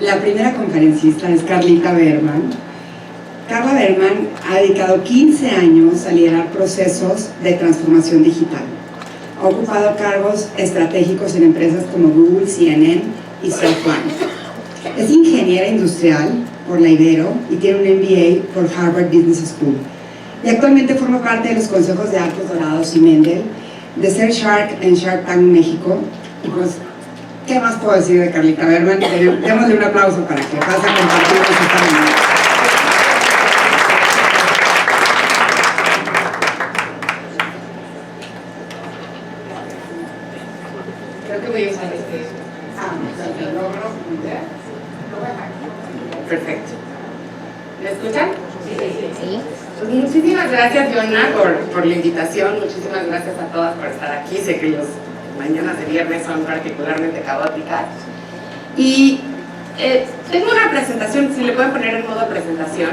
La primera conferencista es Carlita Berman. Carla Berman ha dedicado 15 años a liderar procesos de transformación digital. Ha ocupado cargos estratégicos en empresas como Google, CNN y SoftBank. Es ingeniera industrial por la Ibero y tiene un MBA por Harvard Business School. Y actualmente forma parte de los consejos de Arcos Dorados y Mendel, de Ser Shark en Shark Tank México. Y pues, ¿qué más puedo decir de Carlita Berman? Démosle un aplauso para que pase a compartir esta reunión. Creo que voy a usar este. Perfecto. ¿Me escuchan? Sí. Pues muchísimas gracias, Yona, por la invitación. Muchísimas gracias a todas por estar aquí. Sé que las mañanas de viernes son particularmente caóticas. Y tengo una presentación, si le pueden poner en modo presentación.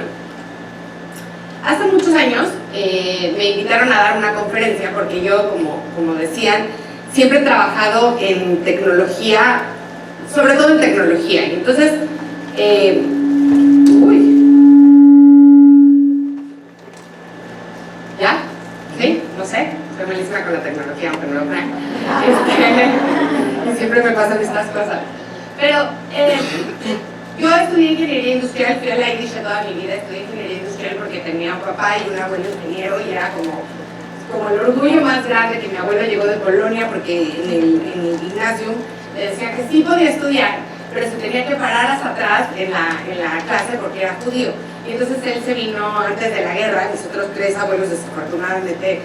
Hace muchos años me invitaron a dar una conferencia porque yo, como decían, siempre he trabajado en tecnología, sobre todo en tecnología. Y entonces, ¿ya? ¿Sí? No sé. Soy malísima con la tecnología, aunque no lo crean. Y siempre me pasan estas cosas. Pero yo estudié ingeniería industrial, fui a la IDISH toda mi vida, estudié ingeniería industrial porque tenía un papá y un abuelo ingeniero y era como el orgullo más grande que mi abuelo llegó de Polonia porque en el gimnasio le decía que sí podía estudiar, pero se tenía que parar hasta atrás en la clase porque era judío. Y entonces él se vino antes de la guerra, mis otros tres abuelos desafortunadamente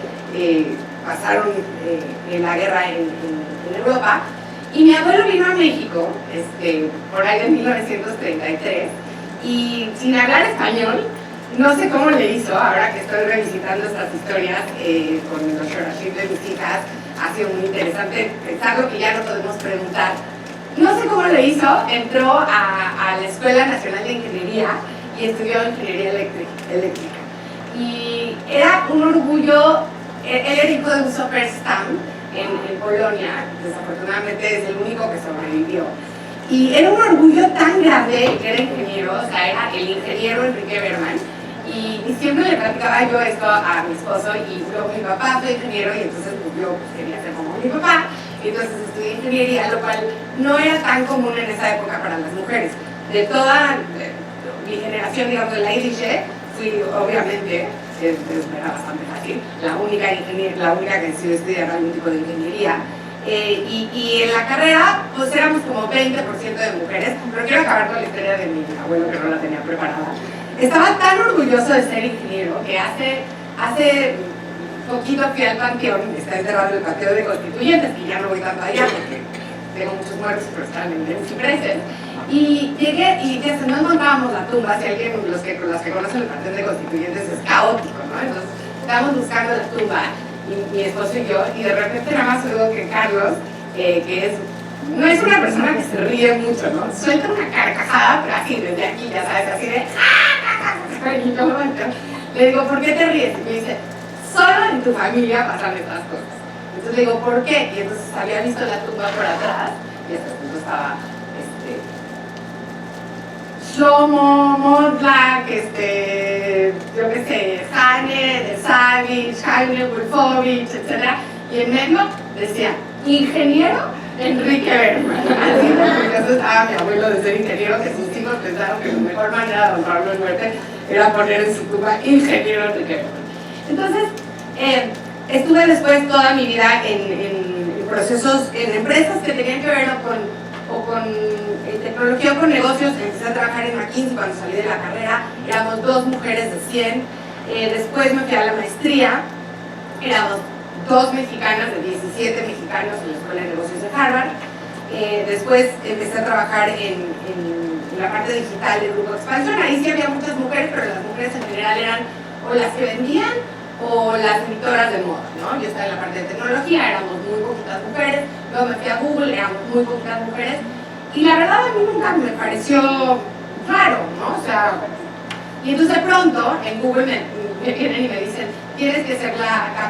pasaron en la guerra en Europa. Y mi abuelo vino a México, por ahí de 1933, y sin hablar español, no sé cómo le hizo, ahora que estoy revisitando estas historias con los shorashim de mis hijas, ha sido muy interesante pensarlo que ya no podemos preguntar. No sé cómo le hizo, entró a la Escuela Nacional de Ingeniería y estudió Ingeniería Eléctrica. Y era un orgullo, él era hijo de un Sopperstam en Polonia, desafortunadamente es el único que sobrevivió. Y era un orgullo tan grande que era ingeniero, o sea, era el ingeniero Enrique Berman. Y siempre le platicaba yo esto a mi esposo y luego mi papá fue ingeniero y entonces pues, yo quería ser como mi papá. Y entonces estudié ingeniería, lo cual no era tan común en esa época para las mujeres. De toda mi generación, digamos, de la IDISH, fui obviamente, era bastante fácil, la única que decidió estudiar algún tipo de ingeniería. Y en la carrera, pues éramos como 20% de mujeres, pero quiero acabar con la historia de mi abuelo que no la tenía preparada. Estaba tan orgulloso de ser ingeniero que hace poquito fui al panteón, está enterrado en el Panteón de Constituyentes, y ya no voy tanto allá porque tengo muchos muertos, pero están en cipreses. Y llegué y ya no encontrábamos la tumba, si alguien, los que conocen el Panteón de Constituyentes es caótico, ¿no? Entonces estábamos buscando la tumba, mi esposo y yo, y de repente nada más oigo que Carlos, que no es una persona que se ríe mucho, ¿no? Suelta una carcajada, pero así desde aquí, ya sabes, así de y yo le digo, ¿por qué te ríes? Y me dice, solo en tu familia pasan estas cosas. Entonces le digo, ¿por qué? Y entonces había visto la tumba por atrás y hasta punto estaba Shlomo, Modlak, yo qué sé, Hane, de Savich, Jaime Wolfovich, etc. Y en medio decía, ingeniero Enrique Berman. Así de orgulloso estaba mi abuelo de ser ingeniero, que sus hijos pensaron que la mejor manera de honrarlo en muerte era poner en su tumba ingeniero Enrique Berman. Entonces, estuve después toda mi vida en procesos, en empresas que tenían que ver o con tecnología o con negocios. Empecé a trabajar en McKinsey cuando salí de la carrera, éramos 2 mujeres de 100. Después me fui a la maestría, éramos 2 mexicanas de 17 mexicanos en la Escuela de Negocios de Harvard. Después empecé a trabajar en la parte digital del Grupo Expansión. Ahí sí había muchas mujeres, pero las mujeres en general eran o las que vendían o las editoras de moda, ¿no? Yo estaba en la parte de tecnología, éramos muy poquitas mujeres. Luego me fui a Google, éramos muy poquitas mujeres. Y la verdad a mí nunca me pareció raro, ¿no? O sea, y entonces de pronto en Google me vienen y me dicen, tienes que ser la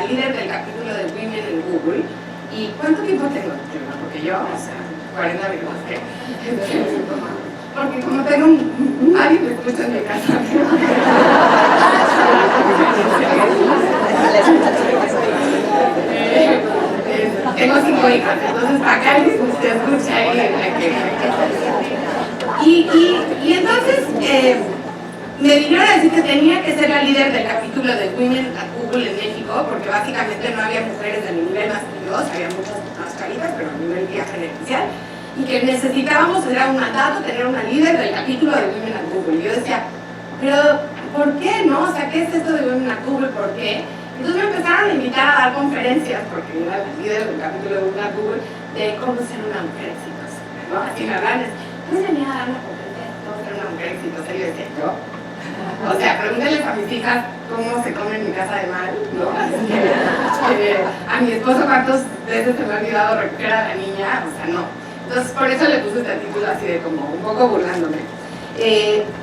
líder del capítulo de Women en Google. ¿Y cuánto tiempo tengo? Porque yo, o sea, 40 minutos, ¿qué? tengo nadie me escucha en mi casa. Tengo 5 hijas, entonces acá se escucha ahí. Y entonces me vinieron a decir que tenía que ser la líder del capítulo de Women at Google en México, porque básicamente no había mujeres de mi nivel más que yo, había muchas más caritas, pero a nivel vía gerencial, y que necesitábamos, era un mandato, tener una líder del capítulo de Women at Google. Y yo decía, pero ¿por qué no? O sea, ¿qué es esto de Women at Google? ¿Por qué? Entonces me empezaron a invitar a dar conferencias, porque era la líder del capítulo de Women at Google, de cómo ser una mujer exitosa, ¿no? Así me hablan, ¿cómo venía a dar una conferencia de cómo ser una mujer exitosa? Y yo decía, ¿yo? O sea, pregúntenles a mis hijas cómo se come en mi casa de mal, ¿no? A mi esposo cuántas veces se me ha olvidado recoger a la niña, o sea, no. Entonces, por eso le puse este título así de como un poco burlándome.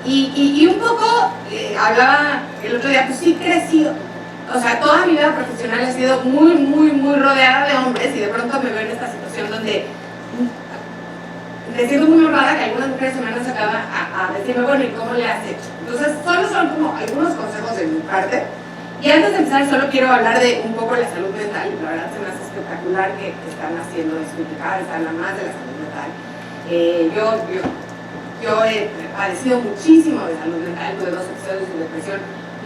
Y un poco hablaba el otro día, pues sí crecí, o sea, toda mi vida profesional ha sido muy rodeada de hombres y de pronto me veo en esta situación donde me siento muy honrada que algunas mujeres se me han acercado a decirme, bueno, ¿y cómo le has hecho? Entonces, solo son como algunos consejos de mi parte. Y antes de empezar, solo quiero hablar de un poco de la salud mental. La verdad se me hace espectacular que están haciendo desmitificar, están a más de la salud mental. Yo he padecido muchísimo de salud mental, tuve 2 episodios de depresión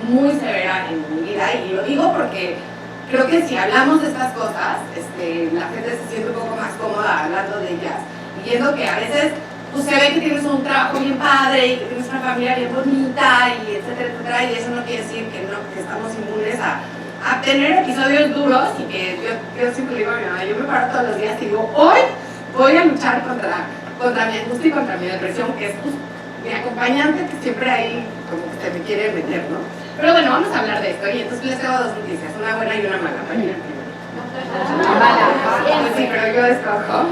muy severa en mi vida, y lo digo porque creo que si hablamos de estas cosas, la gente se siente un poco más cómoda hablando de ellas, viendo que a veces pues, se ve que tienes un trabajo bien padre y que tienes una familia bien bonita, y etcétera, y eso no quiere decir que estamos inmunes a tener episodios duros, y que yo siempre digo a mi mamá, yo me paro todos los días y digo, hoy voy a luchar contra mi angustia y contra mi depresión, que es pues, mi acompañante, que siempre ahí como que se me quiere meter, ¿no? Pero bueno, vamos a hablar de esto, y entonces les tengo 2 noticias, una buena y una mala. Pues sí, pero yo escojo.